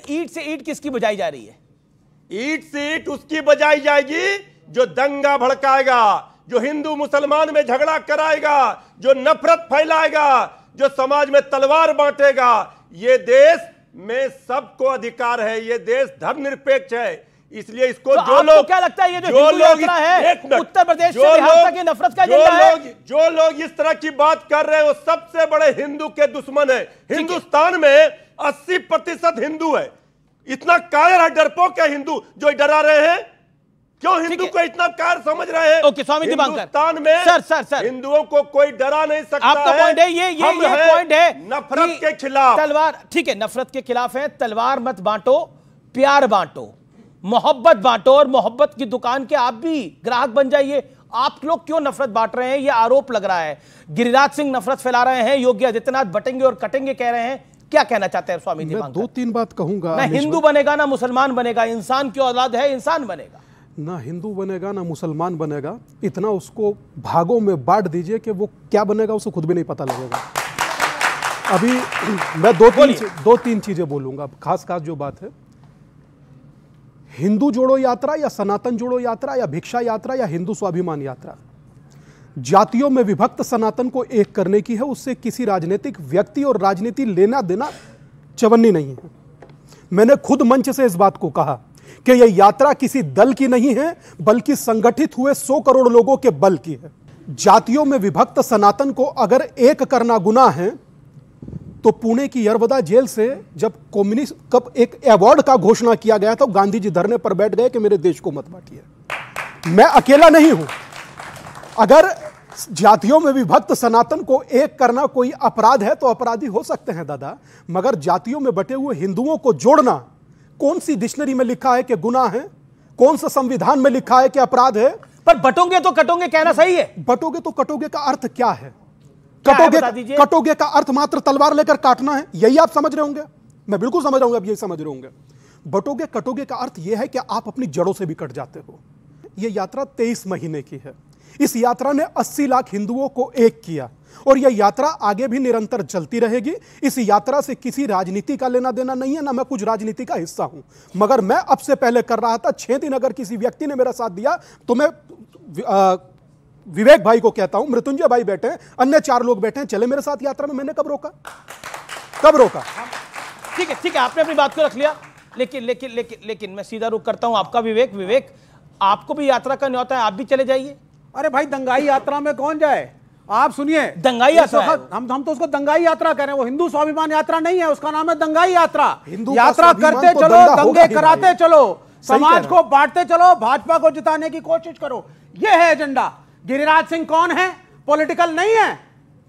ईंट से ईंट किसकी बजाई जा रही है? ईंट से ईंट उसकी बजाई जाएगी जो दंगा भड़काएगा, जो हिंदू मुसलमान में झगड़ा कराएगा, जो नफरत फैलाएगा, जो समाज में तलवार बांटेगा। ये देश में सबको अधिकार है, ये देश धर्मनिरपेक्ष है, इसलिए इसको तो जो लोग, क्या लगता है ये जो हिंदू यात्रा है उत्तर प्रदेश से बिहार तक की नफरत का एजेंडा है? जो लोग इस तरह की बात कर रहे हैं वो सबसे बड़े हिंदू के दुश्मन है। हिंदुस्तान में 80% हिंदू है। इतना कायर है, डरपोक है हिंदू जो डरा रहे हैं। क्यों हिंदू को इतना कायर समझ रहे हैं? ओके स्वामी दिवाकर, हिंदुस्तान में सर हिंदुओं को कोई डरा नहीं सकता। आपका पॉइंट है ये पॉइंट है नफरत के खिलाफ, तलवार, ठीक है, नफरत के खिलाफ है। तलवार मत बांटो, प्यार बांटो, मोहब्बत बांटो, और मोहब्बत की दुकान के आप भी ग्राहक बन जाइए। आप लोग क्यों नफरत बांट रहे हैं? ये आरोप लग रहा है। गिरिराज सिंह नफरत फैला रहे हैं, योगी आदित्यनाथ बटेंगे और कटेंगे कह रहे हैं। क्या कहना चाहते हैं स्वामी दिवाकर? मैं 2-3 बात कहूंगा। ना हिंदू बनेगा ना मुसलमान बनेगा, इंसान की औलाद है, इंसान बनेगा। ना हिंदू बनेगा ना मुसलमान बनेगा, इतना उसको भागों में बांट दीजिए कि वो क्या बनेगा उसको खुद भी नहीं पता लगेगा। अभी मैं दो तीन चीजें बोलूंगा। खास जो बात है, हिंदू जोड़ो यात्रा या सनातन जोड़ो यात्रा या भिक्षा यात्रा या हिंदू स्वाभिमान यात्रा, जातियों में विभक्त सनातन को एक करने की है। उससे किसी राजनीतिक व्यक्ति और राजनीति लेना देना चवन्नी नहीं है। मैंने खुद मंच से इस बात को कहा कि यह यात्रा किसी दल की नहीं है, बल्कि संगठित हुए 100 करोड़ लोगों के बल की है। जातियों में विभक्त सनातन को अगर एक करना गुनाह है, तो पुणे की यरवदा जेल से जब कम्युनिस्ट कब एक अवार्ड का घोषणा किया गया था, गांधी जी धरने पर बैठ गए कि मेरे देश को मत बांटिए। मैं अकेला नहीं हूं। अगर जातियों में विभक्त सनातन को एक करना कोई अपराध है तो अपराधी हो सकते हैं दादा, मगर जातियों में बटे हुए हिंदुओं को जोड़ना कौन सी डिक्शनरी में लिखा है कि गुनाह है? कौन सा संविधान में लिखा है कि अपराध है? पर बटोगे तो कटोगे कहना सही है। बटोगे तो कटोगे का अर्थ क्या है? कटोगे का अर्थ मात्र तलवार लेकर काटना है, यही आप समझ रहे होंगे। मैं बिल्कुल समझ रहा हूं, आप यही समझ रहे होंगे। बटोगे कटोगे का अर्थ यह है कि आप अपनी जड़ों से भी कट जाते हो। यह यात्रा 23 महीने की है। इस यात्रा ने 80 लाख हिंदुओं को एक किया और यह यात्रा आगे भी निरंतर चलती रहेगी। इस यात्रा से किसी राजनीति का लेना देना नहीं है, ना मैं कुछ राजनीति का हिस्सा हूं। मगर मैं अब से पहले कर रहा था 6 दिन अगर किसी व्यक्ति ने मेरा साथ दिया तो मैं विवेक भाई को कहता हूं, मृत्युंजय भाई बैठे हैं, अन्य 4 लोग बैठे हैं, चले मेरे साथ यात्रा में। मैंने कब रोका? ठीक है, आपने अपनी बात को रख लिया। लेकिन मैं सीधा रुख करता हूं आपका। विवेक, आपको भी यात्रा का न्योता है, आप भी चले जाइए। अरे भाई, दंगाई यात्रा में कौन जाए? आप सुनिए, दंगाई यात्रा हम तो उसको दंगाई यात्रा कह रहे हैं। वो हिंदू स्वाभिमान यात्रा नहीं है, उसका नाम है दंगाई यात्रा। यात्रा करते चलो, दंगे कराते चलो, समाज को बांटते चलो, भाजपा को जिताने की कोशिश करो, यह है एजेंडा। गिरिराज सिंह कौन है? पॉलिटिकल नहीं है,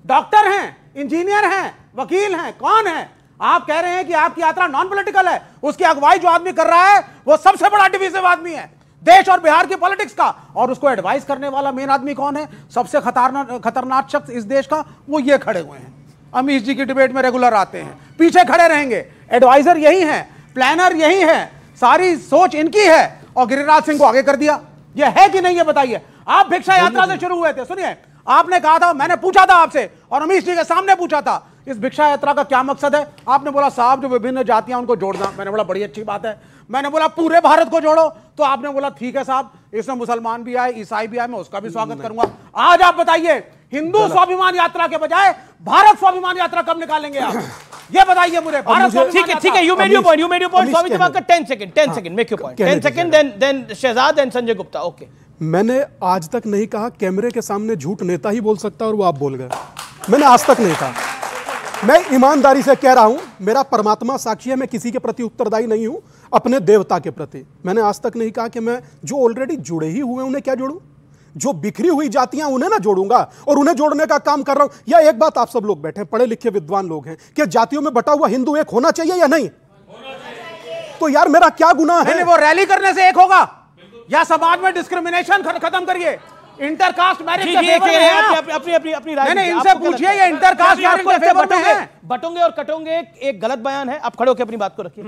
डॉक्टर हैं, इंजीनियर हैं, वकील हैं, कौन है? आप कह रहे हैं कि आपकी यात्रा नॉन पॉलिटिकल है। उसकी अगुवाई जो आदमी कर रहा है वो सबसे बड़ा डिविजिव आदमी है देश और बिहार की पॉलिटिक्स का। और उसको एडवाइस करने वाला मेन आदमी कौन है? सबसे खतरनाक शख्स इस देश का, वो ये खड़े हुए हैं। अमीश जी की डिबेट में रेगुलर आते हैं, पीछे खड़े रहेंगे। एडवाइजर यही है, प्लानर यही है, सारी सोच इनकी है, और गिरिराज सिंह को आगे कर दिया। ये है कि नहीं, ये बताइए। आप भिक्षा यात्रा से शुरू हुए थे, सुनिए, आपने कहा था, मैंने पूछा था आपसे और अमीश जी के सामने पूछा था, इस भिक्षा यात्रा का क्या मकसद है? आपने बोला साहब जो विभिन्न जातियां उनको जोड़ना। मैंने बोला बड़ी अच्छी बात है। मैंने बोला पूरे भारत को जोड़ो, तो आपने बोला ठीक है साहब, इसमें मुसलमान भी आए, ईसाई भी आए, मैं उसका भी स्वागत करूंगा। आज आप बताइए, हिंदू स्वाभिमान यात्रा के बजाय भारत स्वाभिमान यात्रा कब निकालेंगे आप? ये बताइए मुझे। ठीक है, you made your point Swami Diwakar. 10 second, make your point। 10 second, then Shehzad and Sanjay Gupta. Okay, मैंने आज तक नहीं कहा कैमरे के सामने झूठ नेता ही बोल सकता और वो आप बोल गए। मैंने आज तक नहीं कहा। मैं ईमानदारी से कह रहा हूं, मेरा परमात्मा साक्षी है, मैं किसी के प्रति उत्तरदायी नहीं हूं, अपने देवता के प्रति। मैंने आज तक नहीं कहा कि मैं जो ऑलरेडी जुड़े ही हुए उन्हें क्या जोड़ूं, जो बिखरी हुई जातियां उन्हें ना जोड़ूंगा, और उन्हें जोड़ने का काम कर रहा हूं। या एक बात आप सब लोग बैठे पढ़े लिखे विद्वान लोग हैं, कि जातियों में बटा हुआ हिंदू एक होना चाहिए या नहीं? तो यार मेरा क्या गुनाह है? वो रैली करने से एक होगा, या समाज में डिस्क्रिमिनेशन खत्म करिए, इंटरकास्ट मैरिज के फेवर में हैं अपनी राय। नहीं, इनसे पूछिए ये इंटरकास्ट मैरिज के फेवर में हैं। बटोगे और कटोगे एक गलत बयान है। आप खड़े होकर अपनी बात को रखिए।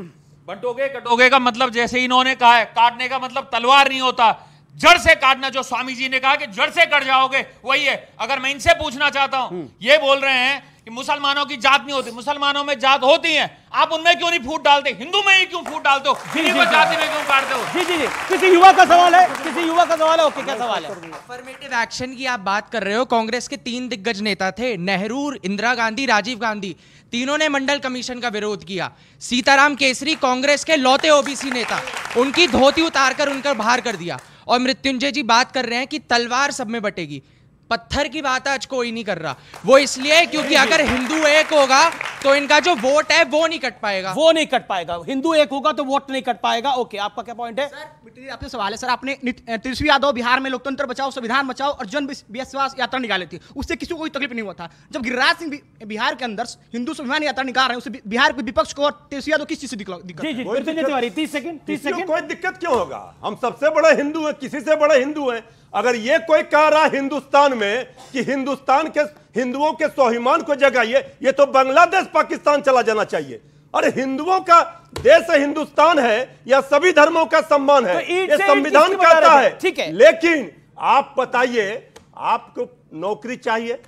बटोगे कटोगे का मतलब जैसे इन्होंने कहा है, काटने का मतलब तलवार नहीं होता, जड़ से काटना। जो स्वामी जी ने कहा कि जड़ से कट जाओगे, वही है। अगर मैं इनसे पूछना चाहता हूं, ये बोल रहे हैं कि मुसलमानों की जात नहीं होती, मुसलमानों में जात होती है, आप उनमें क्यों नहीं फूट डालते, हिंदू में ही क्यों फूट डालते हो, किसी को जाति में क्यों काटते हो? जी जी जी, किसी युवा का सवाल है, किसी युवा का सवाल है। ओके, क्या सवाल है? अफर्मेटिव एक्शन की आप बात कर रहे हो। कांग्रेस के 3 दिग्गज नेता थे, नेहरू, इंदिरा गांधी, राजीव गांधी, तीनों ने मंडल कमीशन का विरोध किया। सीताराम केसरी कांग्रेस के लौते ओबीसी नेता, उनकी धोती उतारकर उनका बाहर कर दिया। और मृत्युंजय जी बात कर रहे हैं कि तलवार सब में बटेगी। पत्थर की बात आज कोई नहीं कर रहा, वो इसलिए क्योंकि अगर हिंदू एक होगा तो इनका जो वोट है वो नहीं कट पाएगा, वो नहीं कट पाएगा। हिंदू एक होगा तो वोट नहीं कट पाएगा। ओके, आपका क्या पॉइंट है? सर आपसे सवाल है। सर, आपने तेजस्वी यादव बिहार में लोकतंत्र बचाओ, संविधान बचाओ और जन विश्वास यात्रा निकाली थी, उससे किसी को कोई तकलीफ नहीं हुआ था। जब गिरिराज सिंह बिहार के अंदर हिंदू स्वाभिमान यात्रा निकाल रहे हैं, उससे बिहार के विपक्ष को और तेजस्वी यादव किस चीज से दिक्कत? जी जी, मृत्युंजय तिवारी 30 सेकंड। कोई दिक्कत क्यों होगा? हम सबसे बड़े हिंदू हैं, किसी से बड़े हिंदू हैं। अगर ये कोई कह रहा हिंदुस्तान में कि हिंदुस्तान के हिंदुओं के स्वाभिमान को जगाइए, ये तो बांग्लादेश पाकिस्तान चला जाना चाहिए। अरे हिंदुओं का देश हिंदुस्तान है, या सभी धर्मों का सम्मान है, तो ये संविधान कहता है। ठीक है, लेकिन आप बताइए, आपको नौकरी चाहिए,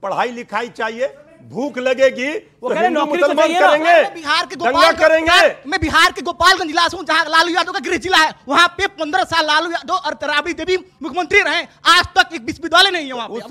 पढ़ाई लिखाई चाहिए, भूख लगेगी तो हिंदू मुसलमान करेंगे, बिहार के दंगा करेंगे। मैं बिहार के गोपालगंज जिला से हूं, जहां लालू यादव का गृह जिला है। वहां पे 15 साल लालू यादव और राबड़ी देवी मुख्यमंत्री रहे, आज तक एक विश्वविद्यालय नहीं है वहां पे। उस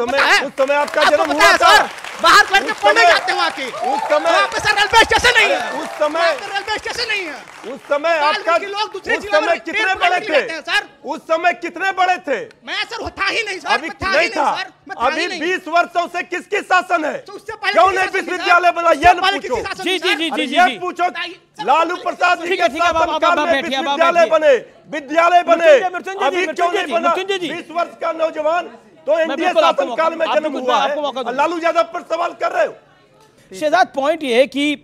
समय आपका जन्म हुआ सर, था। बाहर लड़के पढ़ने जाते हैं वहां के। उस समय वहां पे सर रेलवे स्टेशन नहीं है, उस समय रेलवे स्टेशन नहीं है। उस समय आपका लोग दूसरे उस जिले समय में कितने ट्रेन बड़े पकड़ के लेते थे? हैं सर। उस समय कितने बड़े थे? मैं सर था ही नहीं सर, अभी मैं था नहीं ही था। सर, मैं था ही अभी नहीं। 20 वर्षों से किसकी शासन है? तो उससे पहले क्यों किसकी नहीं शासन थी, विश्वविद्यालय सर? बना? उससे ये पहले पूछो। किसकी शासन जी थी, जी सर? जी अरे जी ये जी, पूछो, सर, लालू प्रसाद जी ठीक के है, अब शासनकाल में बैठिए, अब विश्वविद्यालय बैठिए। बने, विद्यालय बने। मृत्युंजय अभी जी, क्यों नहीं बना? मृत्युंजय जी। 20 वर्ष का नौजवान तो एनडीए बिल्कुल आपको शासनकाल में मौका- जन्म आपको हुआ आपको मौका है, दूंगा। लालू यादव पर सवाल कर रहे हो। शहजाद, पॉइंट ये है कि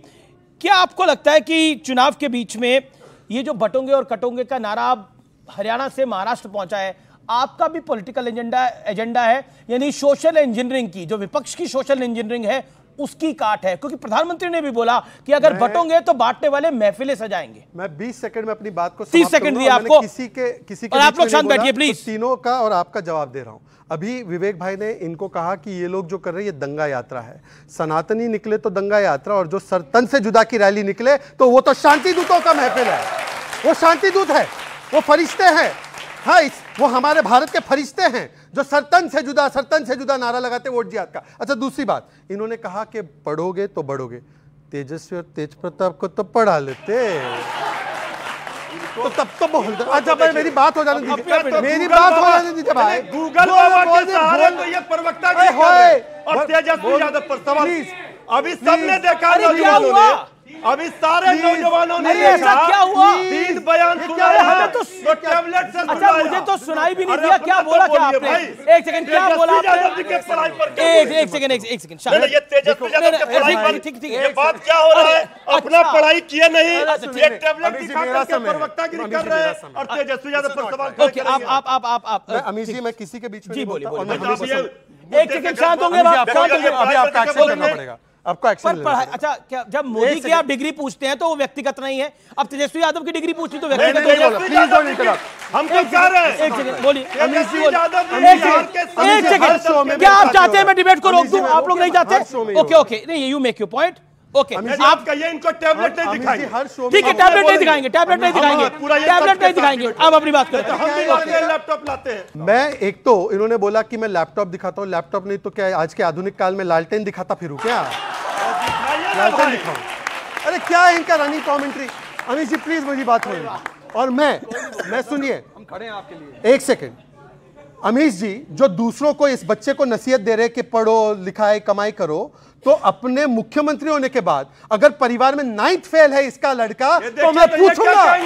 क्या आपको लगता है कि चुनाव के बीच में ये जो बटोंगे और कटोंगे का नारा हरियाणा से महाराष्ट्र पहुंचा है, आपका भी पॉलिटिकल एजेंडा है, यानी सोशल इंजीनियरिंग की, जो विपक्ष की सोशल इंजीनियरिंग है उसकी काट है? क्योंकि प्रधानमंत्री ने भी बोला कि अगर बटोंगे तो बांटने वाले महफिलें सजाएंगे। मैं 20 सेकंड में अपनी बात को 30 सेकंड दिए आपको। किसी के और आप लोग बीच में शांत नहीं बोला, बैठिए, प्लीज। तो तीनों का और आपका जवाब दे रहा हूं। अभी विवेक भाई ने इनको कहा कि ये लोग जो कर रहे हैं ये दंगा यात्रा है। सनातनी निकले तो दंगा यात्रा, और जो तन से जुदा की रैली निकले तो वो तो शांति दूतों का महफिल है। वो शांति दूत है, वो फरिश्ते हैं। हाँ, वो हमारे भारत के फरिश्ते हैं जो सरतन से जुदा नारा लगाते वोट जिहाद का। अच्छा, दूसरी बात, इन्होंने कहा कि पढ़ोगे तो बढ़ोगे। तेजस्वी और तेज प्रताप को तो पढ़ा लेते, तो तब तो बोल दो। अच्छा भाई, मेरी बात हो जाने दीजिए, मेरी बात हो जाने दीजिए भाई। गूगल बाबा के सहारे तो ये प्रवक्ता जी कर रहे हैं, और तेजस्वी यादव पर सवाल। अभी सबने देखा, नौजवानों ने, अभी सारे नौजवानों ने ऐसा क्या हुआ? 3 बयान सुना हमें है, तो तो टैबलेट से अच्छा, मुझे तो सुनाई भी नहीं दिया। क्या बोला क्या आपने? एक सेकंड, क्या बोला आपने? एक सेकंड शांत। ये तेजस्वी यादव के पढ़ाई पर ठीक ठीक ये बात क्या हो रहा है? अपना पढ़ाई किए नहीं, ये टैबलेट अभी दिखा मेरा करके समय है। प्रवक्तागिरी कर रहे हैं, और तेजस्वी यादव पर सवाल ओके, आप अमीर जी, मैं किसी के बीच में जी, नहीं बोलिए, बोलता, और मैं बोलिए। हमेशा एक सेकंड शांत होंगे आप, शांत होंगे। अभी आपका एक्शन करना पड़ेगा, आपको एक्शन पर लेना पढ़ाई, पड़ेगा। अच्छा, क्या जब मोदी की आप डिग्री पूछते हैं तो वो व्यक्तिगत नहीं है? अब तेजस्वी यादव की डिग्री पूछी तो व्यक्तिगत नहीं, हो नहीं, गया। Please don't interrupt. हम तो कह रहे हैं, एक सेकंड बोलिए। तेजस्वी यादव एक बिहार सेकंड, के एक सभी हर शो में सेकंड, क्या आप मेरे चाहते हैं साथ मैं डिबेट को रोक अमीर जी, दूं? मैं आप लोग नहीं हर शो चाहते? में ओके ओके, नहीं, you make your point. Okay, आप कहिए इनको टैबलेट नहीं अमीर जी, दिखाएंगे। हर शो में ठीक है, हम टैबलेट नहीं बोलेंगे। दिखाएंगे, टैबलेट नहीं दिखाएंगे, पूरा ये टैबलेट सबके नहीं साथ दिखाएंगे। डिबेट अब अपनी बात करें। तो हम भी लाते हैं, लैपटॉप लाते हैं। मैं एक तो इन्होंने बोला कि मैं लैपटॉप दिखाता हूँ, लैपटॉप नहीं तो क्या आज के आधुनिक काल में लालटेन दिखाता फिरूं क्या? लालटेन दिखाऊं? अरे क्या है इनका रनिंग कमेंट्री? अमीर जी प्लीज मेरी बात होगी। और मैं सुनिए, हम खड़े हैं आपके लिए। एक सेकंड, अमीश जी जो दूसरों को, इस बच्चे को नसीहत दे रहे कि पढ़ो लिखाए कमाई करो, तो अपने मुख्यमंत्री होने के बाद अगर परिवार में 9th फेल है इसका लड़का, तो मैं पूछूंगा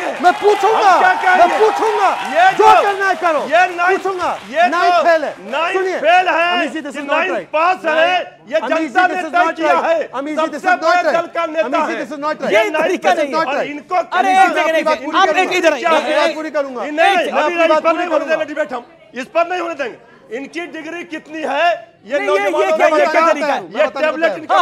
जो करना है करो। ये पूछूंगा, ये 9th फेल है, 9th फेल है, अमीश जी, this is कि not 9th right. पास है, ये जनता ने तय किया है। अमीश जी, this is सबसे not बड़े right. दल का नेता अमीश जी, है। this is not right. ये तरीका नहीं है। और इनको अरे एक सेकंड, आप एक इधर आइए। पूरी करूंगा। नहीं, मैं अभी अपनी बात इस पर पूरी नहीं होने करूंगा। देंगे डिबेट, हम इस पर नहीं होने देंगे। इनकी डिग्री कितनी है ये नहीं, ये नौजवानों क्या को तरीका है? ये टैबलेट इनका